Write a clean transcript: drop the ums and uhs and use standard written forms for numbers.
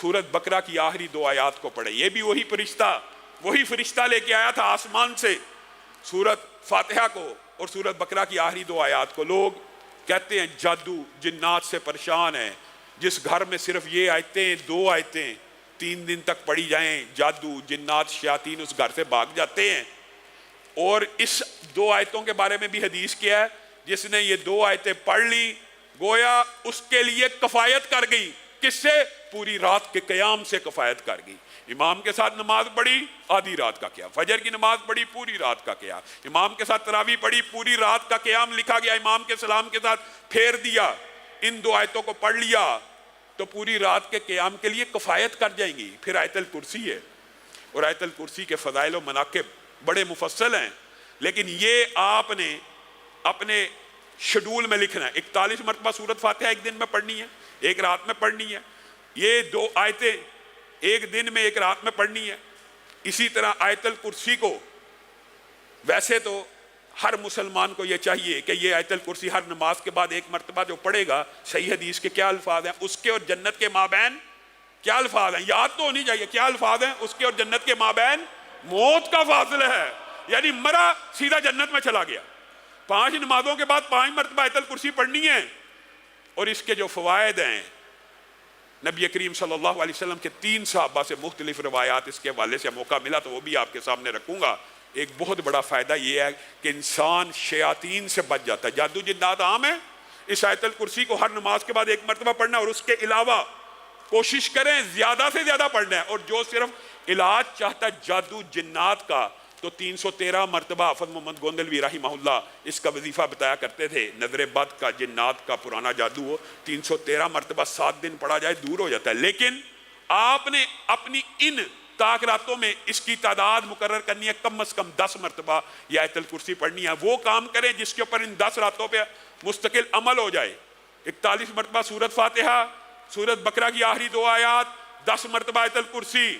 سورت بقرہ کی آخری 2 آیات کو پڑھیں. یہ بھی وہی فرشتہ لے کے آیا تھا آسمان سے سورت فاتحہ کو اور سورت بقرہ کی آخری 2 آیات کو. لوگ کہتے ہیں جادو جنات سے پریشان ہیں. جس گھر میں صرف یہ آیتیں 2 آیتیں 3 دن تک پڑھی جائیں جادو جنات شیاطین اس گھر سے بھاگ جاتے ہیں. اور اس 2 آیتوں کے بارے میں بھی حدیث کیا ہے جس نے یہ 2 آیتیں پڑھ لی گویا اس کے لیے کفایت کر گئی. کس سے؟ پوری رات کے قیام سے کفایت کر گئی. امام کے ساتھ نماز پڑھی آدھی رات کا قیام, فجر کی نماز پڑھی پوری رات کا قیام, امام کے ساتھ تراویح پڑھی پوری رات کا قیام لکھا گیا, امام کے سلام کے ساتھ پھیر دیا, ان 2 آیتوں کو پڑھ لیا تو پوری رات کے قیام کے لیے کفایت کر جائیں گی. پھر آیت الکرسی ہے اور آیت الکرسی کے فضائل و مناقب بڑے مفصل ہیں, لیکن یہ آپ نے اپنے شیڈول میں لکھنا ہے. 41 مرتبہ سورت فاتحہ ایک دن میں پڑھنی ہے, ایک رات میں پڑھنی ہے. یہ 2 آیتیں ایک دن میں ایک رات میں پڑھنی ہے. اسی طرح آیت الکرسی کو ویسے تو ہر مسلمان کو یہ چاہیے کہ یہ آیت الکرسی ہر نماز کے بعد ایک مرتبہ جو پڑھے گا. صحیح حدیث کے کیا الفاظ ہیں, اس کے اور جنت کے مابین کیا الفاظ ہیں, یاد تو ہونی چاہیے کیا الفاظ ہیں. اس کے اور جنت کے مابین موت کا فاصلہ ہے, یعنی مرا سیدھا جنت میں چلا گیا. 5 نمازوں کے بعد 5 مرتبہ آیت الکرسی پڑھنی ہے. اور اس کے جو فوائد ہیں نبی کریم صلی اللہ علیہ وسلم کے 3 صحابہ سے مختلف روایات اس کے حوالے سے موقع ملا تو وہ بھی آپ کے سامنے رکھوں گا. ایک بہت بڑا فائدہ یہ ہے کہ انسان شیاطین سے بچ جاتا ہے. جادو جنات عام ہے, اس آیت الکرسی کو ہر نماز کے بعد ایک مرتبہ پڑھنا اور اس کے علاوہ کوشش کریں زیادہ سے زیادہ پڑھنا ہے. اور جو صرف علاج چاہتا ہے جادو جنات کا تو 313 مرتبہ حافظ محمد گوندلوی رحمہ اللہ اس کا وظیفہ بتایا کرتے تھے. نظر بد کا جنات کا پرانا جادو ہو 313 مرتبہ 7 دن پڑھا جائے دور ہو جاتا ہے. لیکن آپ نے اپنی ان طاق راتوں میں اس کی تعداد مقرر کرنی ہے, کم از کم 10 مرتبہ یہ آیت الکرسی پڑھنی ہے. وہ کام کریں جس کے اوپر ان 10 راتوں پہ مستقل عمل ہو جائے. 41 مرتبہ سورت فاتحہ, سورت بقرہ کی آخری 2 آیات, 10 مرتبہ آیت الکرسی,